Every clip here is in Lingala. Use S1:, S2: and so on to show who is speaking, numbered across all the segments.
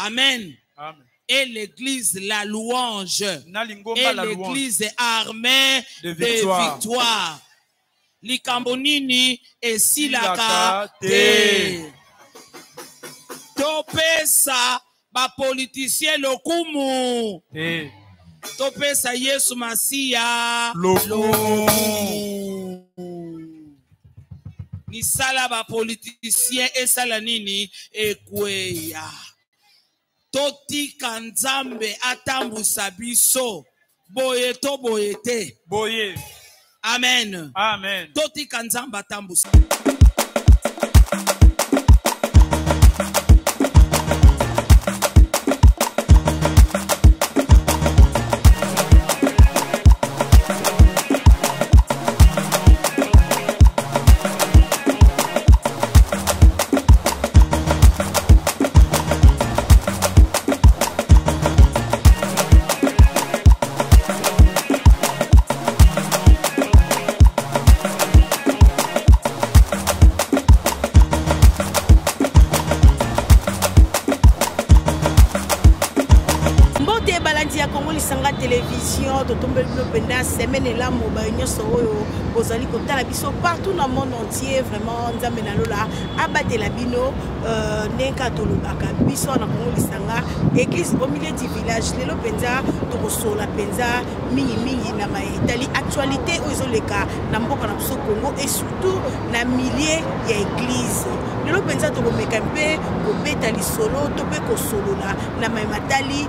S1: Amen.
S2: Amen.
S1: Et l'église la louange. Et l'église armée
S2: de
S1: victoire. Likambonini esilaka te. Topesa ba politicien lokumu. Topesa Yesu Masia lokumu. Ni sala ba politicien esala nini ekweya. Toti kanzambe atambusa biso boye to boye te
S2: boye.
S1: Amen.
S2: Amen.
S1: Toti kanzambe atambusa. Télévision, tout tombe le semaine et là, mobile, aux alliés partout dans le monde entier, vraiment, Nzamenalola, abatté la bino, Nenka Tolobaka, Biso, na Congo Lisanga, église au milieu du village, les Lopenza, Toroso, la Penza, Mingi, na Italie, actualité aux Oleka, Namboka, Napso Congo et surtout, na milliers d'églises. Les Lopenza, Toromekampe, Kobetali Solo, Topeko Solo, na Matali,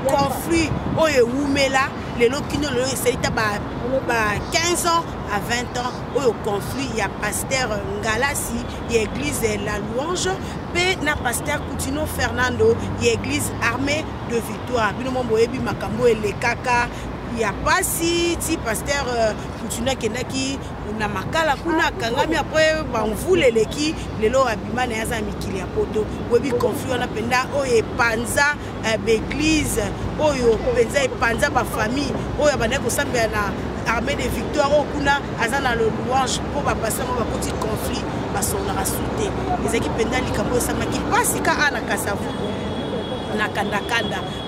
S1: conflit, Oumela, les Lokino, c'est 15 ans à 20 ans, au conflit, il y a pasteur Ngalasi, il y a église La Louange, puis il y a pasteur Coutinho Fernando, il y a église armée de victoire. Puis nous avons vu Makambo et les Kaka, il n'y a pas si pasteur Coutinho Kenaki, na makala kuna kangami après on voulait les qui les lois abima na yaza mikili ya poto webi conflit on apenda oye panza l'église oyo penza e panza ba famille oyo bana ko sambela na armée de victoire okuna azana le louange pour ba passer ba petit conflit ba sona rasute les équipes penda likambo samaki pasika ana kasavu na kanda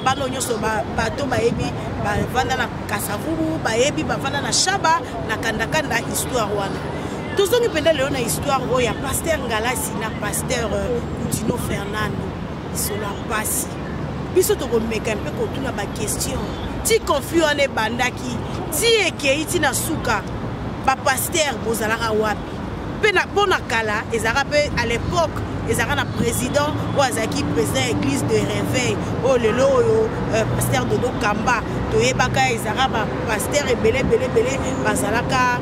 S1: bano nyoso bato bayebi bavanda na kasavubu bayebi bavanda na shaba na kanda histoire wana tozongi penda leo na histoire oya pasteur Ngalasi na pasteur Coutinho Fernando isola pasi biso tokomeka mpe kotuna ba question ti conflit ane bandaki ti ekeiti na suka ba pasteur bozalaka wapi pe na bona kala ezaka pe à l'époque ezaka na président ou azaki président église de réveil o lelo pasteur Dodo Kamba toyebaka ezaka ba pasteur ebele bazalaka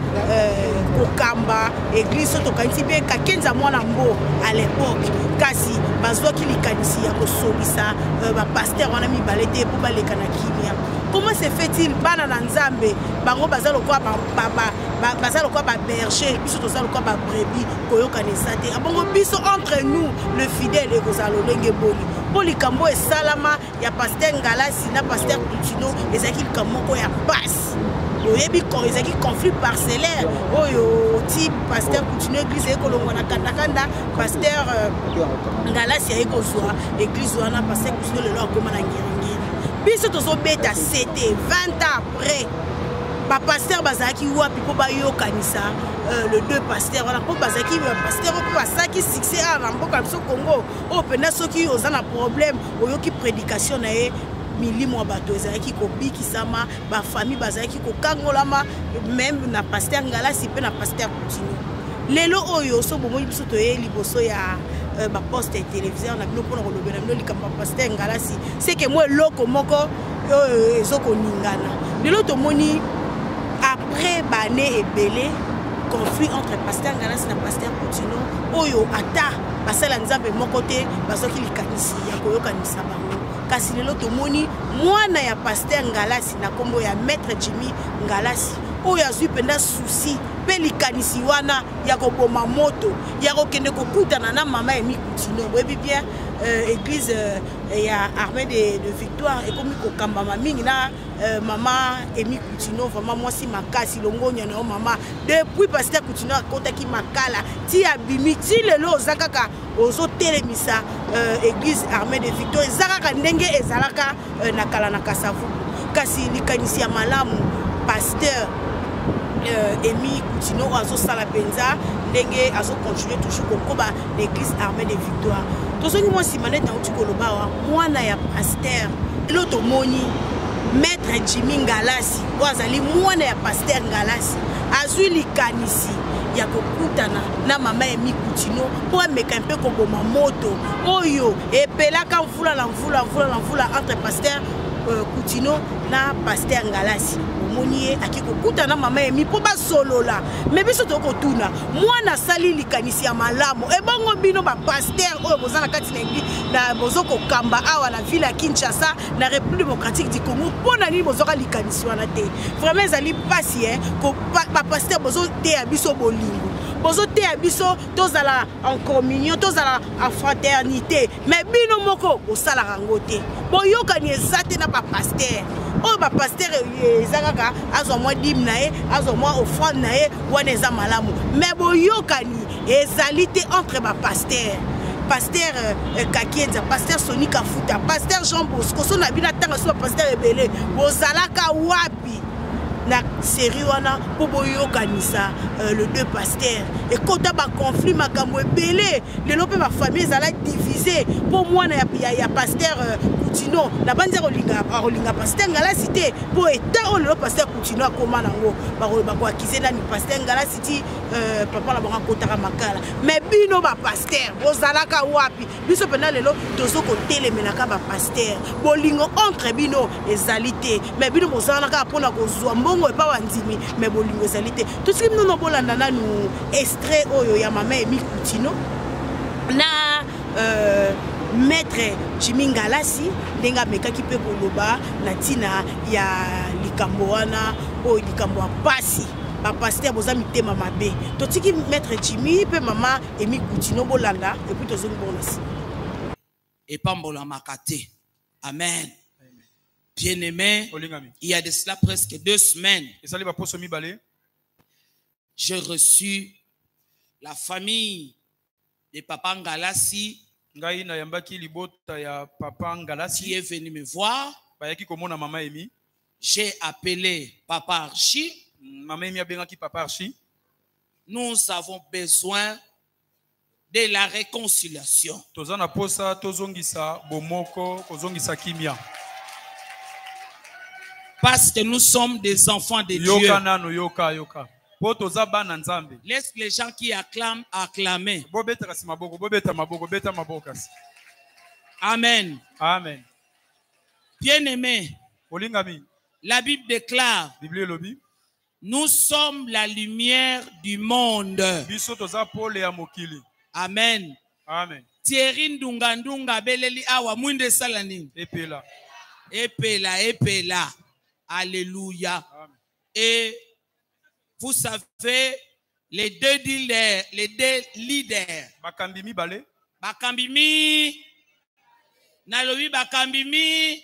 S1: kokamba église to kanisi be kakenza mwana mbo à l'époque kasi bazwaki likanisi ya kosobisa ba pasteur wana mibalete po baleka na kimia. Comment se fait-il bana na nzambe bango bazalo kwa bazalo kwa ba berger biso tozalo kwa ba brebis koyoka nesate abongo biso entre nous le fidèle et kozalo lenge boni polikambo e salama ya pasteur Ngalasi na pasteur Coutinho ezaki kamoko ya passe oyebi ko ezaki conflit parcellaire oyo ti pasteur Coutinho église ekolongo na kanda pasteur Ngalasi ya ekozwa église wana pasteur Coutinho lelo akoma na ngiri biso tozobeta c'était 20 ans après ba pasteur bazaki wapi po ba yokanisa le deux pasteurs wana po bazaki pasteur po basaki succès à mboka biso Congo o pena soki ozana problème oyoki prédication na ye milimo ya bato ezalaki kobikisama ba famille bazalaki kokangolama même na pasteur Ngalasi pe na pasteur Coutinho lelo oyo so bomoi biso toye liboso ya ba poste téléviseur na bino pona kolobela bino likamba pasteur Ngalasi c'est que moi loko moko ezoko ningana lelo tomoni après bané ebele conflit entre pasteur Ngalasi na pasteur Coutinho oyo ata basala nzambe moko te bazoki likanisi ya koyokanisa bango kasi lelo tomoni mwana ya pasteur Ngalasi na kombo ya maître Jimmy Ngalasi oyo azwi penda souci pe likanisi wana ya koboma moto ya kokende kokutana na mama Emi Coutinho webi bien église et à armée de victoire et comme kokamba mingi na maman Emi Koutino vraiment moi si makasi longo nyana maman depuis pasteur Koutino akota ki makala ti abimi ti lelo zakaka ozo telemisa église armée de victoire zakaka ndenge ezalaka na kala na kasavu kasi likanisi ya malamu pasteur Emi Koutino azo sala penza ndenge azo continuer toujours kokoba l'église armée de victoire tozongi moi si maneta uti koloba wa mwana ya pasteur l'autre moni maître Jimmy Ngalasi wazali mwana ya pasteur Ngalasi azwi likanisi ya kokutana na mama Emi Koutino po ameka mpe koboma moto oyo epelaka mvula na mvula entre pasteur Koutino na pasteur Ngalasi omoni akikokuta na mama Emi po basolola mais biso tokotuna mwana sali likanisi ya malamu ebongo bino ba pasteur oyo bozana kati na église na bozoko kamba awa na ville ya Kinshasa na République démocratique du Congo pona nini bozoka likanisi wana te vraiment ezali pasi ko ba pasteur bozo te ya biso bolingo bozo te ya biso tozala en communion tozala en fraternité mais bino moko bosala rango te boyokani ezate na ba pasteur oh ba pasteur ezakaka azo mwa dim na ye azo mwa offrande na ye wana eza malamu mais boyokani ezali te entre ba pasteur pasteur Kakienza pasteur Sonika Futa pasteur Jean Bosco so na bina tanga so pasteur ebele bozalaka wapi na série wana po boyokanisa le deux pasteurs et kota ba conflit makambo ebele lelo pe ba famille ezala divisé po mwana ya pasteur Koutino na banza rolinga pasteur Ngalasi te po eta o lelo pasteur Koutino akoma nango ba ko akize na ni pasteur Ngalasi ti papa la bango kotaka makala mais bino ba pasteur bozalaka wapi biso pena lelo tozoko telemelaka ba pasteur bolingo entre bino ezalité mais bino bozalaka pona kozwa mbongo epa wanzimi mais bolingo ezalité tout ce que nous bolanda nanu extrait oyo ya mama Emi Koutino na maître Jimmy Ngalasi ndenga mekaki pe koloba na tina ya likambo wana o likambo ya pasi ba pasteur boza mitema mabe totiki maître Jimmy pe mama Emi Koutino bolanda et puis tozongi bonasi
S2: et pambola makate amen. Bien-aimé, il y a de cela presque 2 semaines, j'ai reçu la famille de Papa Ngalasi qui est venu me voir. J'ai appelé Papa Archie. Nous avons besoin de la réconciliation. Parce que nous sommes des enfants de Dieu. Laisse les gens qui acclament acclamer. Amen.
S3: Amen.
S2: Bien-aimé, la Bible déclare, nous sommes la lumière du monde. Amen.
S3: Amen.
S2: Thierry Ndunga beleli awa mwinde salani. Epela. Alléluia.
S3: Amen.
S2: Et vous savez, les deux leaders. Bakambimi. Nalobi bakambimi.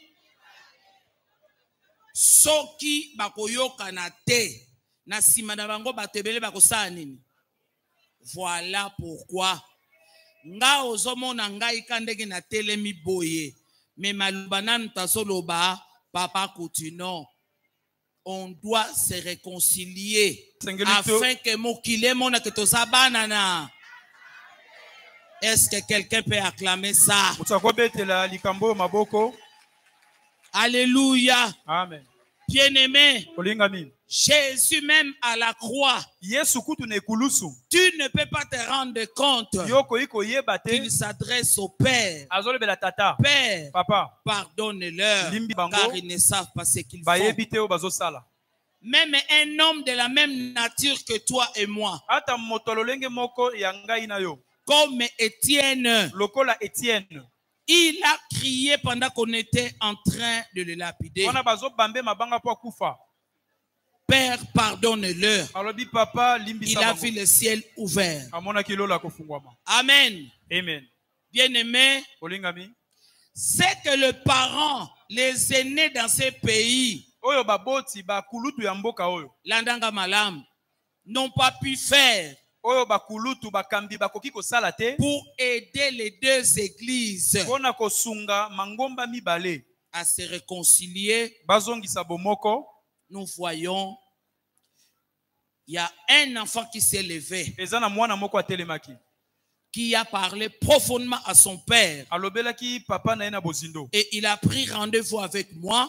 S2: Soki bakoyoka na te. Na sima na bango batebele bakosala nini. Voilà pourquoi. Nga ozomona ngai kandeki na telemi boye. Mais malubanan tasoloba. Papa Koutino, on doit se réconcilier afin que mokile mona que toza banana. Est-ce que quelqu'un peut acclamer ça? Alléluia.
S3: Amen.
S2: Bien-aimé, Jésus même à la croix, tu ne peux pas te rendre compte qu'il s'adresse au Père. Père,
S3: Papa,
S2: pardonne-leur car ils ne savent pas ce qu'ils font. Même un homme de la même nature que toi et moi, comme Étienne, il a crié pendant qu'on était en train de le lapider. Père, pardonne-leur. Il a vu le ciel ouvert.
S3: Amen.
S2: Amen.
S3: Amen.
S2: Bien-aimé, c'est que les parents, les aînés dans ces pays, Landanga Malam, n'ont pas pu faire pour aider les deux églises à se réconcilier. Nous voyons, il y a un enfant qui s'est levé, qui a parlé profondément à son père. Et il a pris rendez-vous avec moi.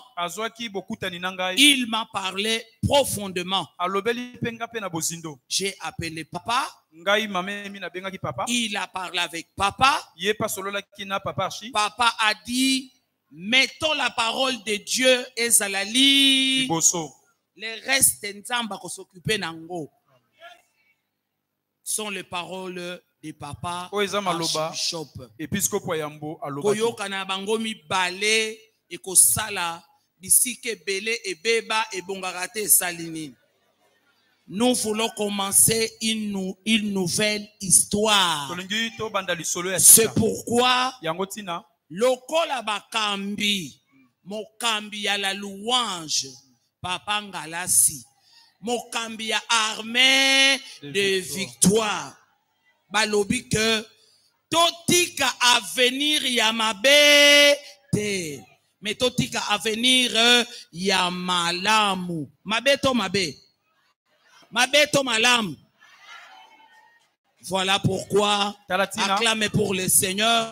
S2: Il m'a parlé profondément. J'ai appelé papa. Il a parlé avec papa. Papa a dit, mettons la parole de Dieu et Zalali. Les restes d'Nzamba qu'on s'occupe n'ango sont les paroles de papa archbishop. Koyoka na bango mibale ekosala bisike bele ebeba ebongarate salinini. Nous voulons commencer une nouvelle histoire. C'est pourquoi lokola bakambi mokambi ya la louange papa Ngalasi mokambi ya armée de victoire balobi que totika avenir ya mabe te mais totika avenir ya malamu mabe to mabe mabe to malamu. Voilà pourquoi acclamez pour le Seigneur.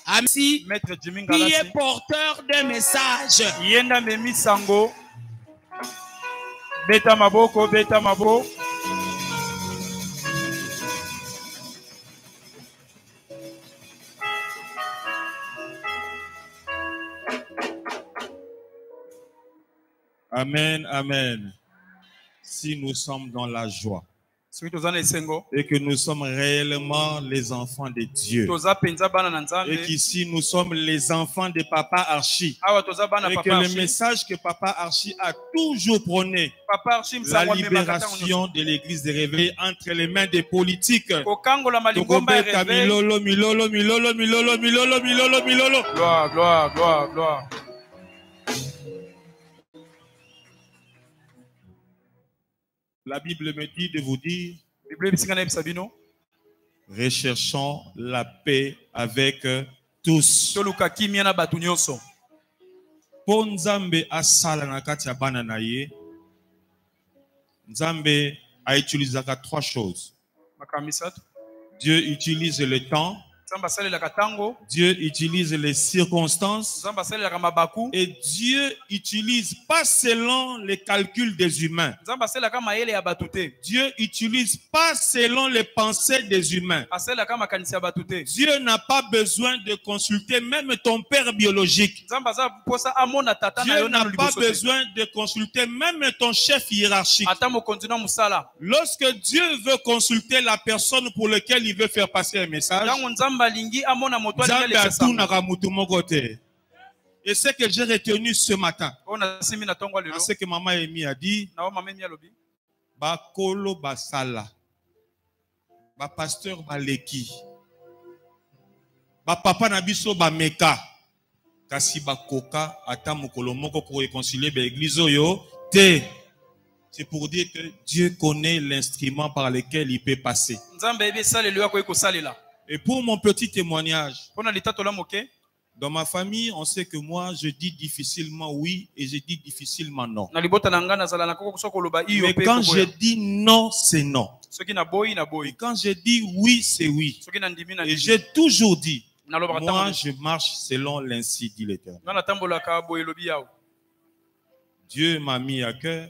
S2: Amsi qui est porteur de message.
S3: Yenda memi sango. Beta maboko, beta mabo.
S4: Amen, amen. Si nous sommes dans la joie et que nous sommes réellement les enfants de Dieu et qu'ici nous sommes les enfants de Papa Archi et que le message que Papa Archi a toujours prôné, la libération de l'église de réveil entre les mains des politiques.
S3: Gloire, gloire, gloire, gloire.
S4: La Bible me dit de vous dire, recherchons la paix avec tous. Po Nzambe asala na kati ya bana na ye, Nzambe a utilisé 3 choses. Dieu utilise le temps. Dieu utilise les circonstances et Dieu utilise pas selon les calculs des humains. Dieu utilise pas selon les pensées des humains. Dieu n'a pas besoin de consulter même ton père biologique. Dieu n'a pas besoin de consulter même ton chef hiérarchique. Lorsque Dieu veut consulter la personne pour laquelle il veut faire passer un message, et c'est que j'ai retenu ce matin, c'est que maman Emi a dit, Bakolo Basala, ba pasteur Baleki, ba papa Nabiso Bameka, kasi bakoka ata mokolo moko pour réconcilier l'église yo te. C'est pour dire que Dieu connaît l'instrument par lequel il peut passer. Et pour mon petit témoignage, dans ma famille, on sait que moi, je dis difficilement oui et je dis difficilement non. Mais quand je dis non, c'est non. Et quand je dis oui, c'est oui. Et j'ai toujours dit, moi, je marche selon l'ainsi dit l'Éternel. Dieu m'a mis à cœur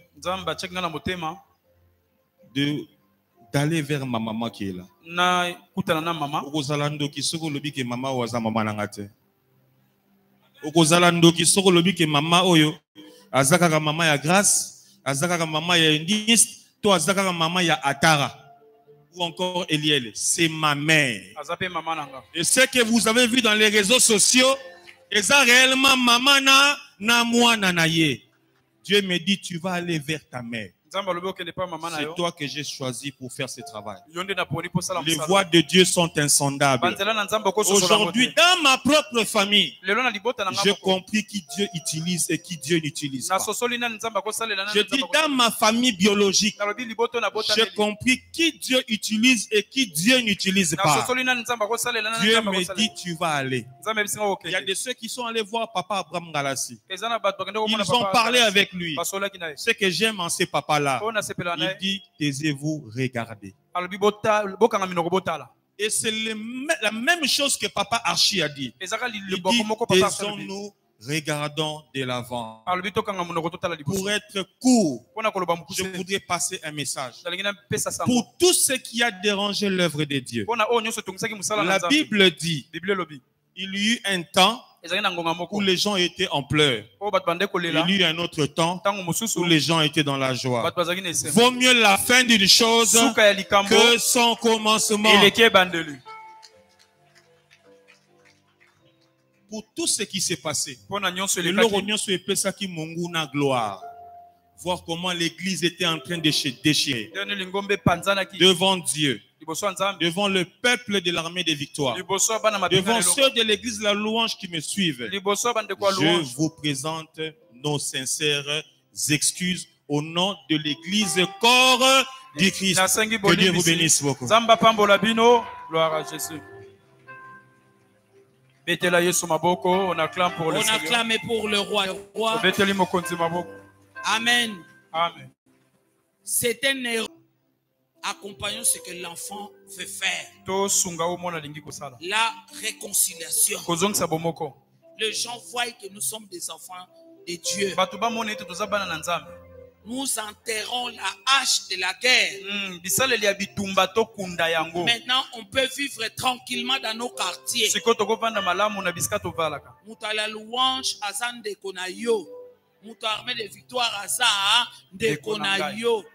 S4: d'aller vers ma maman qui est là. Okozalando ki soko lobi ke mama waza mama nangate. Okozalando ki soko lobi ke mama oyo azaka ka mama ya grâce, azaka ka mama ya indiste, to azaka ka mama ya atara ou encore Eliel, c'est ma mère. Et ce que vous avez vu dans les réseaux sociaux, et ça réellement maman na moi nanaye. Dieu me dit tu vas aller vers ta mère. C'est toi que j'ai choisi pour faire ce travail. Les voies de Dieu sont insondables. Aujourd'hui, dans ma propre famille, j'ai compris qui Dieu utilise et qui Dieu n'utilise pas. Je dis dans ma famille biologique, j'ai compris qui Dieu utilise et qui Dieu n'utilise pas. Dieu me dit tu vas aller. Il y a de ceux qui sont allés voir Papa Abraham Galassi. Ils ont parlé avec lui. Ce que j'aime en ces papas-là, il dit taisez-vous, regardez. Et c'est la même chose que Papa Archie a dit. Il dit taisons-nous, regardons de l'avant. Pour être court, je voudrais passer un message. Pour tout ce qui a dérangé l'œuvre de Dieu, la Bible dit il y eut un temps où les gens étaient en pleurs. Il y eut un autre temps où les gens étaient dans la joie. Vaut mieux la fin d'une chose que son commencement. Pour tout ce qui s'est passé, gloire. Voir comment l'église était en train de se déchirer devant Dieu, devant le peuple de l'armée de victoire, devant ceux de l'église de la louange qui me suivent. Je vous présente nos sincères excuses au nom de l'église corps du Christ. Que Dieu vous bénisse beaucoup.
S3: Gloire à Jésus. On acclame pour le Seigneur.
S2: On acclame pour le roi. Amen.
S3: Amen.
S2: C'est un erreur. Accompagnons ce que l'enfant veut faire. La réconciliation. Les gens voient que nous sommes des enfants de Dieu. Nous enterrons la hache de la guerre. Maintenant, on peut vivre tranquillement dans nos quartiers. Mouta la louange azan de konayo. Mouta armée de victoire azan de konayo.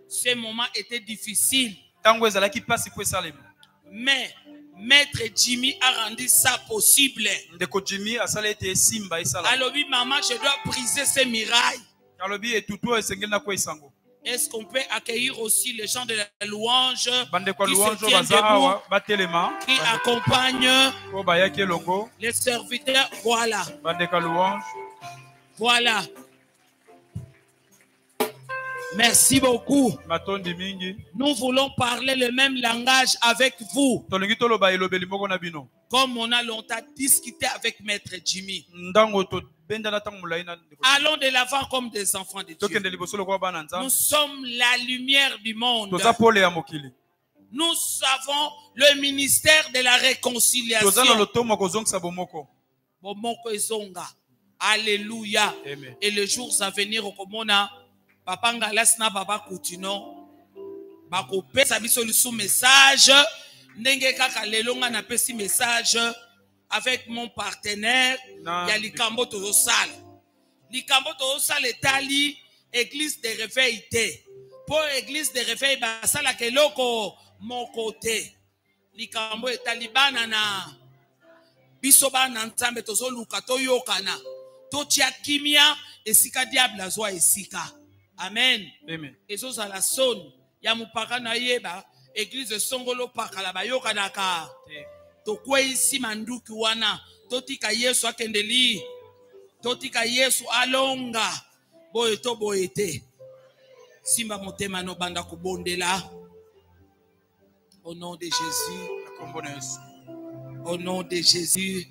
S2: Ce moment était difficile. Mais Maître Jimmy a rendu ça possible. Alors oui, maman, je dois briser ces mirailles. Est-ce qu'on peut accueillir aussi les gens de la louange qui se tiennent debout, qui accompagnent les serviteurs? Voilà. Voilà. Merci beaucoup. Nous voulons parler le même langage avec vous. Comme on a longtemps discuté avec Maître Jimmy. Allons de l'avant comme des enfants de Dieu. Nous sommes la lumière du monde. Nous avons le ministère de la réconciliation. Alléluia. Et les jours à venir, au Komona, Papa Ngalas na Papa Koutino, bako pesa biso lisu message, ndenge kaka lelonga na pesi message avec mon partenaire, ya likambo tozosala. Likambo tozosala etali église de réveil te. Pour église de réveil basala keloko mon côté. Likambo etali banana biso bana ntambe tozoluka toyokana. Totia kimia esika diable azwa esika. Amen.
S3: Amen.
S2: Et ça la sonne. Ya mupaka na yeba. Église songolo paka la bayoka naka. To kwe isi manduki wana. Totika Yesu akendeli. Totika Yesu alonga. Boeto boete. Simba motema no banda kubondela. Au nom de Jésus. Au nom de Jésus.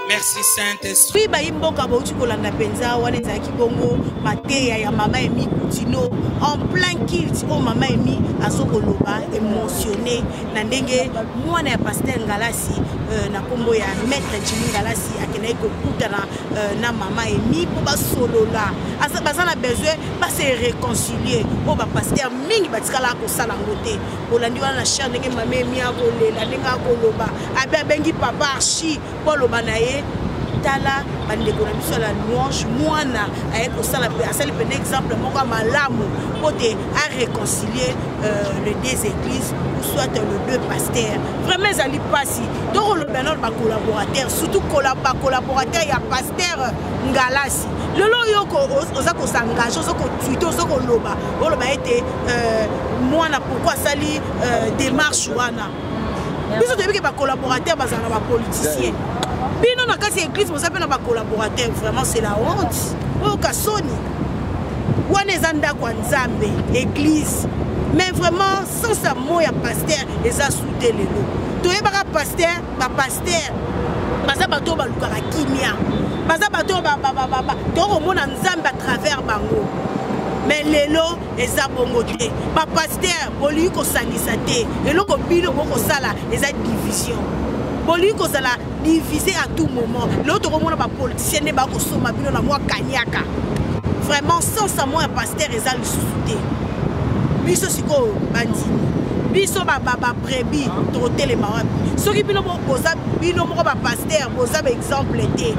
S2: Merci Saint-Esprit.
S1: Oui, baimboka bauti kolanda penza wana ezaki bongo mateya ya mama Emi Koutino en plein kilt o mama Emi azokoloba émotionné na ndenge mwana ya pasteur Ngalassi na kombo ya Maître Jimmy Ngalassi akena kokutana na mama Emi po basolola asa bazana besoin ba se réconcilier po ba pasteur mingi batikala ko sala ngote olandi wana na cher ndenge mama Emi akolela ndenge akoloba abengi papa Archie Paul Banaye tala bandeko na biso la louange mwana ayeko sala asali pe exemple moko malamu pote à réconcilier les deux églises ou soit les deux pasteurs. Vraiment ezali pasi donc le benor ba collaborateur surtout collaborateur ya pasteur Ngalasi lelo yoko oza ko s'engager oza ko tweeter oza ko loba ete mwana pourquoi sali démarche wana biso toyebi ba collaborateur bazana ba politicien bino na kasi église boza pe na ba collaborateur vraiment c'est la honte o kasoni wana eza ndako ya Nzambe église mais vraiment sans sa mot ya pasteur eza soute lelo toyebaka pasteur ba pasteur baza bato balukaka kimia baza bato tokomona Nzambe à travers bango mais lelo eza bongo te ba pasteur boli ko sangisa te eloko bino boko sala eza division boli ko sala diviser à tout moment l'autre komona ba politicien ne ba ko soma bino na mwa kanyaka vraiment sans sa moi pasteur eza lisusu te biso siko bandini biso ba prébi totelema wapi soki bino boza bino moko ba pasteur boza ba exemple te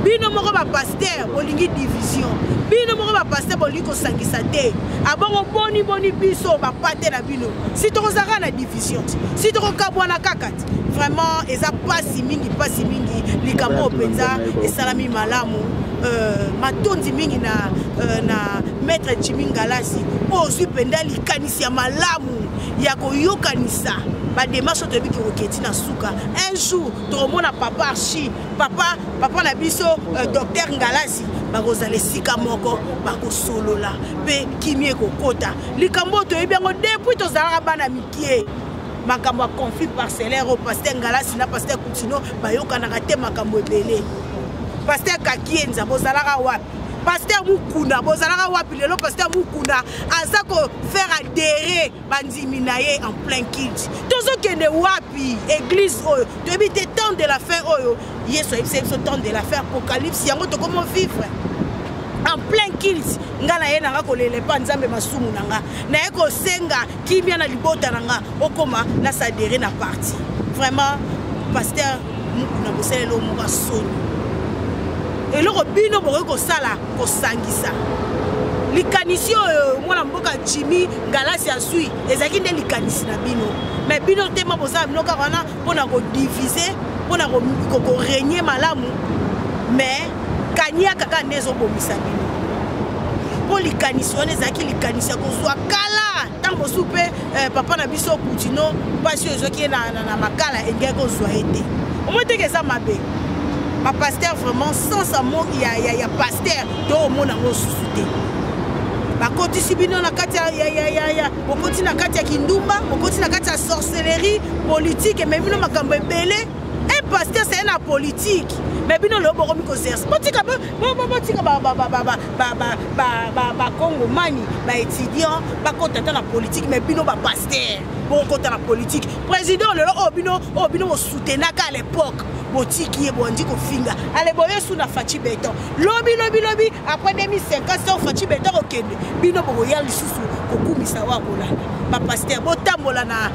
S1: bino moko ba pasteur bolingi division bino moko ba pasteur bolingi ko sangisa te abongo boni biso ba pate na bino si tokozaka na division si tokokabwana kakati vraiment eza pasi mingi likambo penza esalami malamu matondi mingi na maître Jimmy Ngalasi ozwi penda likanisi ya malamu ya koyokanisa ba démarche to biki oketi na suka un jour to mona papa archi papa na biso docteur Ngalasi bakozala sika moko bakosolola pe kimie kokota likambo to yebiango depuis tozalaka bana mikie makambo ya conflit parcellaire au pasteur Ngalasi na pasteur Coutinho bayokanaka te makambo ebele pasteur Kakienza bozalaka wapi pasteur Mukuna bozalaka wapi lelo pasteur Mukuna aza ko faire adhérer bandimi na ye en plein kilt tozo kende wapi église oyo to ebite temps de la fin oyo yeso ebise temps de la fin apocalypse yango to comment vivre en plein kilt ngala ye nanga kolele pa Nzambe masumu nanga na ye ko senga kimia na libota nanga okoma na s'adhérer na parti vraiment pasteur Mukuna boselelo mo soni et le robino boko sala ko sangisa likanisi mwana mboka Jimmy Ngalasi asui ezaki nde likanisi na bino mais bino tema boza bino kana pona ko diviser pona ko régner malamu mais kanya kaka nezo bomisa bino po likanisi on ezaki likanisi ko zwa kala tango soupe papa na biso Coutinho pasi ezoki na makala engeko zwa ete omoteke za mabe ma pasteur vraiment sans sa mot il y a pasteur do mona ngo susute ba koti sibino na kati ya bokoti na kati ya kindumba bokoti na kati ya sorcellerie politique mais bino makambo ebele un pasteur c'est na politique mais bino le boko miko zers botika botika ba Congo mani ba étudiant ba kotata na politique mais bino ba pasteur boko ta na politique président le bino soutenaka à l'époque botiki ebondi ko finga ale boye suna Fachi Beton lobi après 2050 so Fachi Beton okende bino boya lisusu kokumisa wa kolanda ba pasteur botambola na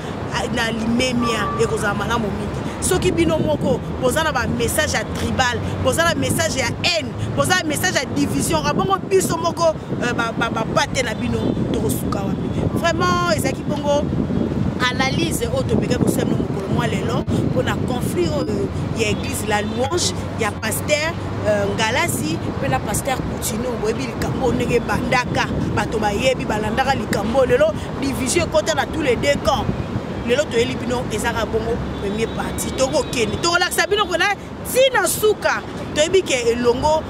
S1: limemia ekozala malamu mingi soki bino moko bozana ba message ya tribal bozana message ya haine bozana message ya division abongo biso moko ba pate na bino tokosuka wapi vraiment ezaki bongo analyse autobika ko semno mokolo moi lelo pour na conflit ya église la louange ya pasteur Ngalasi pe na pasteur Coutinho boyebi likambo ndenge bandaka bato bayebi balandaka likambo lelo division kota na tous les deux camps lelo to eli bino ezaka bongo premier parti toko kende to relaxa bino kona tina suka to yebi ke elongo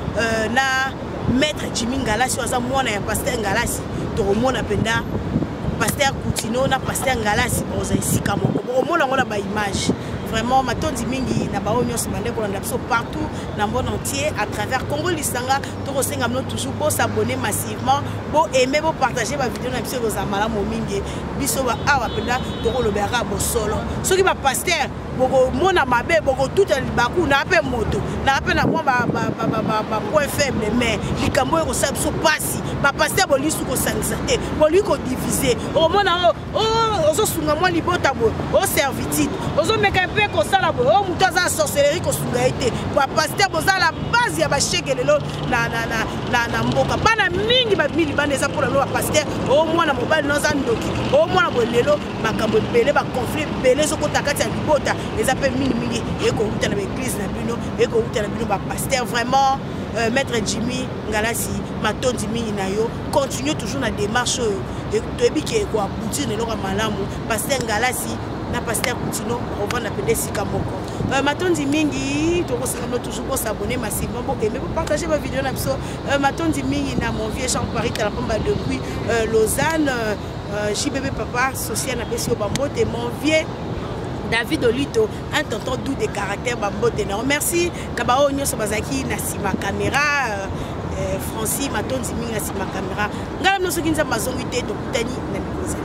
S1: na maître Jimmy Ngalasi waza mwana ya pasteur Ngalasi to mona penda pasteur Coutinho na pasteur Ngalasi boza isika moko omona ngona ba image vraiment matondi mingi na baonyo simande ko landa biso partout dans le monde entier à travers Congo Lisanga to kosenga mno toujours pour s'abonner massivement pour aimer pour partager ma vidéo na biso ko za malamu mingi biso ba awa penda to ko lobera bo solo soki ba pasteur boko mona mabe boko tout libaku na pe moto na pe na moi ba point faible mais likambo ko sa so pasi ba pasteur boli su ko sangisa te boli ko diviser o mona ozo sunga moi libota bo o servitude ozo meka pe ko sala bo o muto za sorcellerie ko sunga ete ba pasteur boza la base ya ba shekelelo na mboka bana mingi ba mili bana za pour le pasteur o mwana mobile no za ndoki o mwana bolelo makambo belé ba conflit belé so ko takati ya libota les appels mingi et ko uta na église na bino et ko uta na bino ba pasteur vraiment maître Jimmy Ngalasi matondi mingi na yo continue toujours na démarche et to ebike ko aboutir ne loka malamu pasteur Ngalasi na pasteur Coutinho on va appeler Sikamoko matondi mingi to ko toujours pour s'abonner massivement pour aimer pour partager ma vidéo na biso matondi mingi na mon vieux Jean Paris la pomba depuis Lausanne JBB papa social na pesi bambote mon vieux David Olito, un tonton doux de caractère bambote. Merci Kabao Nyoso Bazaki na sima caméra Francis Matondi mingi na sima caméra. Ngala noso kinza mazongi te to kutani na mikoza.